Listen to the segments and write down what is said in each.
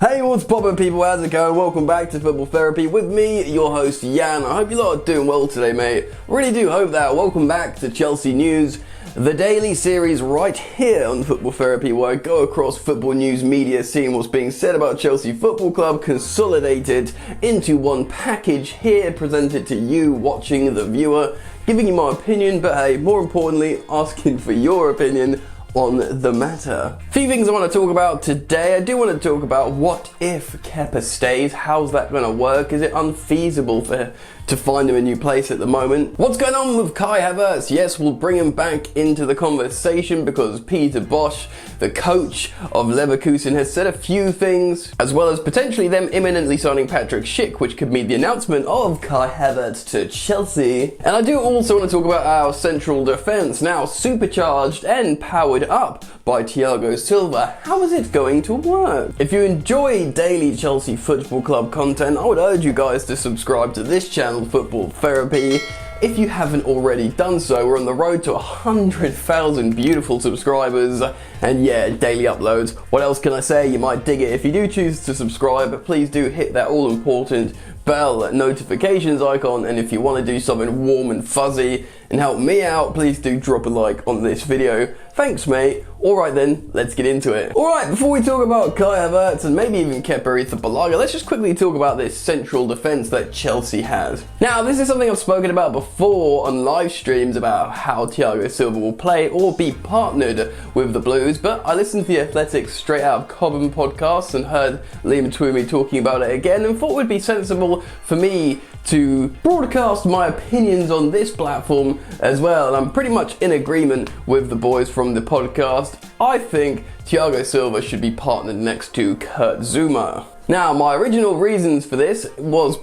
Hey, what's poppin' people, how's it going? Welcome back to Football Therapy with me, your host Yan. I hope you lot are doing well today, mate. Really do hope that. Welcome back to Chelsea News, the daily series right here on Football Therapy, where I go across football news media, seeing what's being said about Chelsea Football Club, consolidated into one package here, presented to you, watching the viewer, giving you my opinion, but hey, more importantly, asking for your opinion on the matter. A few things I want to talk about today. I do want to talk about what if Kepa stays. How's that going to work? Is it unfeasible to find him a new place at the moment? What's going on with Kai Havertz? Yes, we'll bring him back into the conversation because Peter Bosz, the coach of Leverkusen, has said a few things, as well as potentially them imminently signing Patrick Schick, which could mean the announcement of Kai Havertz to Chelsea. And I do also want to talk about our central defence, now supercharged and powered up by Thiago Silva. How is it going to work? If you enjoy daily Chelsea Football Club content, I would urge you guys to subscribe to this channel, Football Therapy. If you haven't already done so, we're on the road to 100,000 beautiful subscribers, and yeah, daily uploads. What else can I say? You might dig it. If you do choose to subscribe, please do hit that all important bell notifications icon, and if you want to do something warm and fuzzy and help me out, please do drop a like on this video. Thanks, mate. Alright then, let's get into it. Alright, before we talk about Kai Havertz and maybe even Kepa, let's just quickly talk about this central defence that Chelsea has. Now, this is something I've spoken about before on live streams about how Thiago Silva will play or be partnered with the Blues, but I listened to the Athletic's Straight Out of Cobham podcast and heard Liam Twomey talking about it again and thought it would be sensible for me to broadcast my opinions on this platform as well, and I'm pretty much in agreement with the boys from the podcast. I think Thiago Silva should be partnered next to Kurt Zouma. Now, my original reasons for this was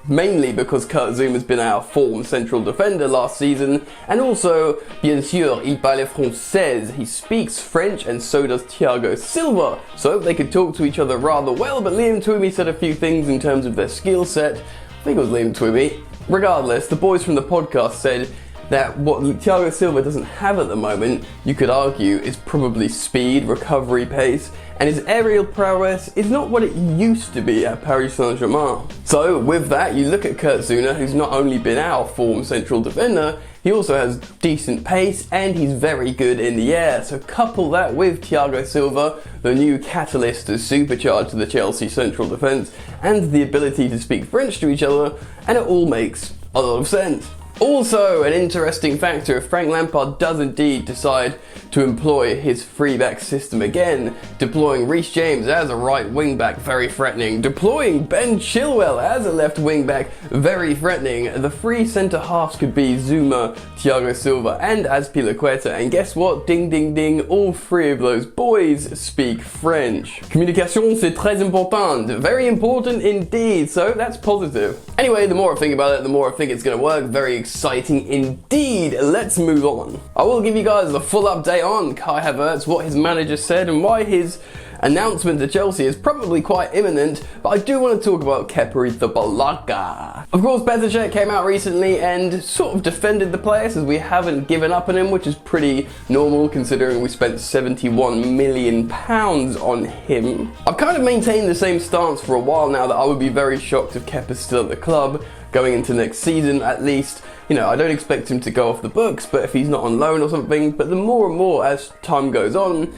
mainly because Kurt Zouma's been our form central defender last season, and also, bien sûr, il parle français, he speaks French, and so does Thiago Silva, so they could talk to each other rather well, but Liam Twomey said a few things in terms of their skill set. I think it was Liam Twomey. Regardless, the boys from the podcast said that what Thiago Silva doesn't have at the moment, you could argue, is probably speed, recovery pace, and his aerial prowess is not what it used to be at Paris Saint-Germain. So with that, you look at Kurt Zouma, who's not only been our form central defender, he also has decent pace and he's very good in the air. So couple that with Thiago Silva, the new catalyst to supercharge the Chelsea central defence, and the ability to speak French to each other, and it all makes a lot of sense. Also, an interesting factor, if Frank Lampard does indeed decide to employ his three-back system again, deploying Reece James as a right wing-back, very threatening, deploying Ben Chilwell as a left wing-back, very threatening, the three centre-halves could be Zouma, Thiago Silva and Azpilicueta, and guess what? Ding ding ding, all three of those boys speak French. Communication, c'est très important, very important indeed, so that's positive. Anyway, the more I think about it, the more I think it's going to work. Very exciting indeed. Let's move on. I will give you guys the full update on Kai Havertz, what his manager said, and why his announcement to Chelsea is probably quite imminent, but I do want to talk about Kepa. Of course, Pulisic came out recently and sort of defended the player, says we haven't given up on him, which is pretty normal considering we spent £71 million on him. I've kind of maintained the same stance for a while now, that I would be very shocked if Kepa's still at the club going into next season at least. You know, I don't expect him to go off the books, but if he's not on loan or something, but the more and more as time goes on,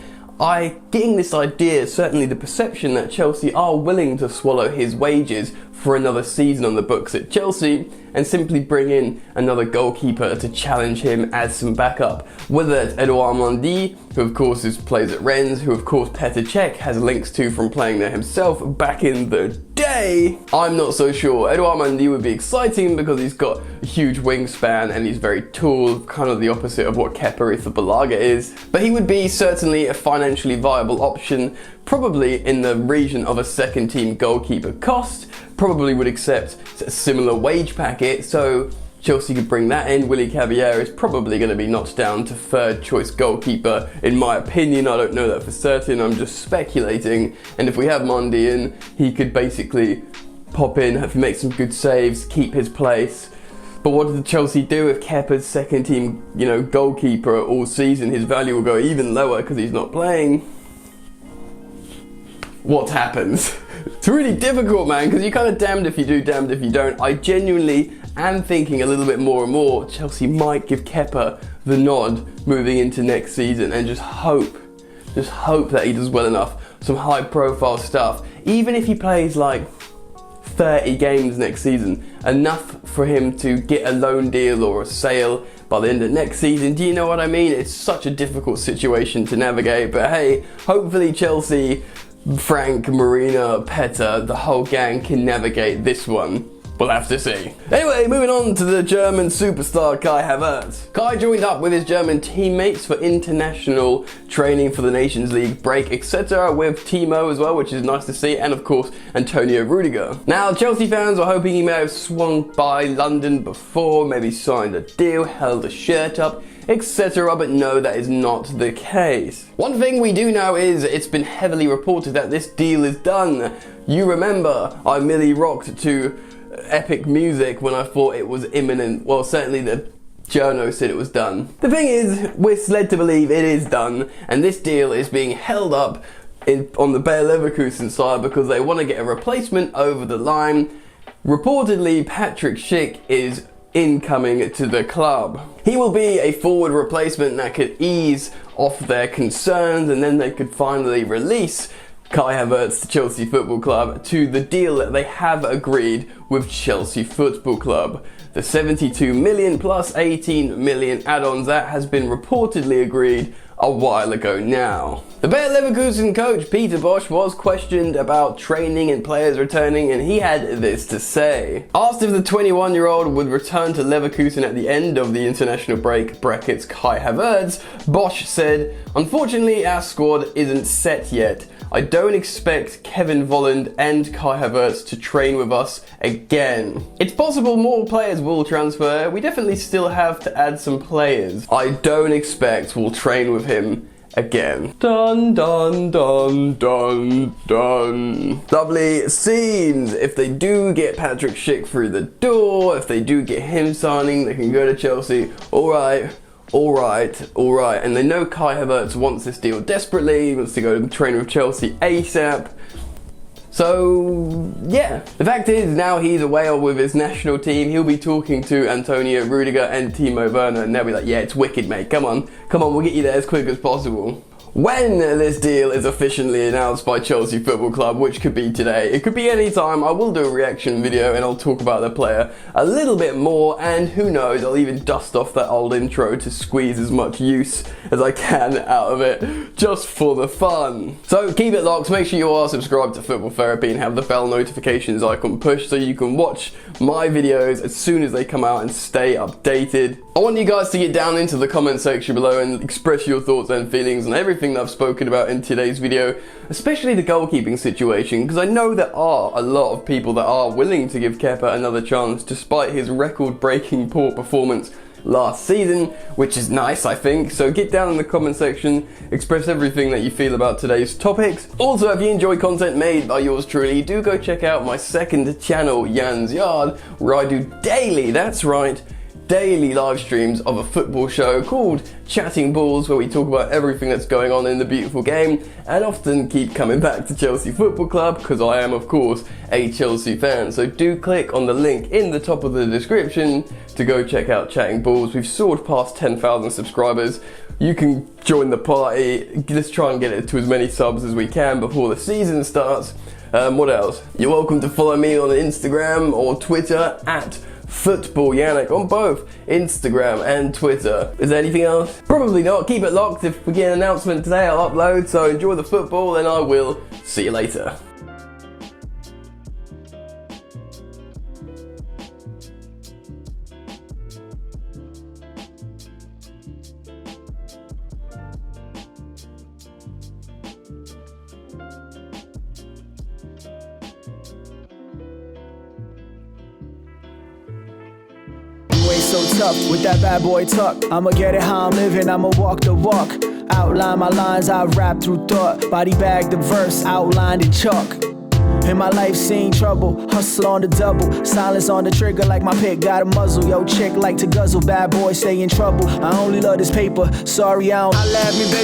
getting this idea, certainly the perception that Chelsea are willing to swallow his wages for another season on the books at Chelsea and simply bring in another goalkeeper to challenge him as some backup. Whether it's Edouard Mendy, who of course plays at Rennes, who of course Petr Cech has links to from playing there himself back in the day, I'm not so sure. Edouard Mendy would be exciting because he's got a huge wingspan and he's very tall, kind of the opposite of what Kepa is. But he would be certainly a financially viable option, probably in the region of a second team goalkeeper cost, probably would accept a similar wage packet, so Chelsea could bring that in. Willy Xavier is probably going to be knocked down to third choice goalkeeper, in my opinion. I don't know that for certain, I'm just speculating. And if we have Mendy in, he could basically pop in, if he makes some good saves, keep his place. But what did Chelsea do if Kepa's second team, goalkeeper all season? His value will go even lower because he's not playing. what happens. It's really difficult, man, because you're kind of damned if you do, damned if you don't. I genuinely am thinking a little bit more and more Chelsea might give Kepa the nod moving into next season, and just hope that he does well enough. Some high profile stuff. Even if he plays like 30 games next season, enough for him to get a loan deal or a sale by the end of next season. Do you know what I mean? It's such a difficult situation to navigate, but hey, hopefully Chelsea, Frank, Marina, Peta, the whole gang can navigate this one. We'll have to see. Anyway, moving on to the German superstar Kai Havertz. Kai joined up with his German teammates for international training for the Nations League break, etc. with Timo as well, which is nice to see, and of course, Antonio Rudiger. Now, Chelsea fans were hoping he may have swung by London before, maybe signed a deal, held a shirt up, etc. But no, that is not the case. One thing we do know is it's been heavily reported that this deal is done. You remember, I merely rocked to epic music when I thought it was imminent. Well, certainly the journo said it was done. The thing is, we're led to believe it is done, and this deal is being held up on the Bayer Leverkusen side because they want to get a replacement over the line. Reportedly, Patrick Schick is incoming to the club. He will be a forward replacement that could ease off their concerns, and then they could finally release Kai Havertz to Chelsea Football Club to the deal that they have agreed with Chelsea Football Club. The 72 million plus 18 million add-ons that has been reportedly agreed a while ago now. The Bayer Leverkusen coach Peter Bosz was questioned about training and players returning, and he had this to say. Asked if the 21-year-old would return to Leverkusen at the end of the international break (brackets Kai Havertz), Bosz said, "Unfortunately, our squad isn't set yet. I don't expect Kevin Volland and Kai Havertz to train with us again. It's possible more players will transfer. We definitely still have to add some players. I don't expect we'll train with him again." Dun dun dun dun dun. Lovely scenes. If they do get Patrick Schick through the door, if they do get him signing, they can go to Chelsea. Alright. And they know Kai Havertz wants this deal desperately. He wants to go to train with Chelsea ASAP. So, yeah. The fact is, now he's away with his national team. He'll be talking to Antonio Rudiger and Timo Werner, and they'll be like, yeah, it's wicked, mate. Come on, we'll get you there as quick as possible. When this deal is officially announced by Chelsea Football Club, which could be today, it could be any time, I will do a reaction video and I'll talk about the player a little bit more, and who knows, I'll even dust off that old intro to squeeze as much use as I can out of it, just for the fun. So keep it locked, make sure you are subscribed to Football Therapy and have the bell notifications icon pushed so you can watch my videos as soon as they come out and stay updated. I want you guys to get down into the comment section below and express your thoughts and feelings on everything that I've spoken about in today's video, especially the goalkeeping situation, because I know there are a lot of people that are willing to give Kepa another chance despite his record-breaking poor performance last season, which is nice, I think. So get down in the comment section, express everything that you feel about today's topics. Also, if you enjoy content made by yours truly, do go check out my second channel, Jan's Yard, where I do daily, that's right, daily live streams of a football show called Chatting Balls, where we talk about everything that's going on in the beautiful game, and often keep coming back to Chelsea Football Club because I am, of course, a Chelsea fan. So do click on the link in the top of the description to go check out Chatting Balls. We've soared past 10,000 subscribers. You can join the party. Let's try and get it to as many subs as we can before the season starts. What else? You're welcome to follow me on Instagram or Twitter at Football Yannick on both Instagram and Twitter. Is there anything else? Probably not. Keep it locked. If we get an announcement today, I'll upload. So enjoy the football and I will see you later. So tough with that bad boy tuck. I'ma get it how I'm living, I'ma walk the walk. Outline my lines, I rap through thought. Body bag the verse, outlined in chalk. In my life seen trouble, hustle on the double. Silence on the trigger like my pick got a muzzle. Yo chick like to guzzle, bad boy stay in trouble. I only love this paper, sorry I don't. I laugh me baby.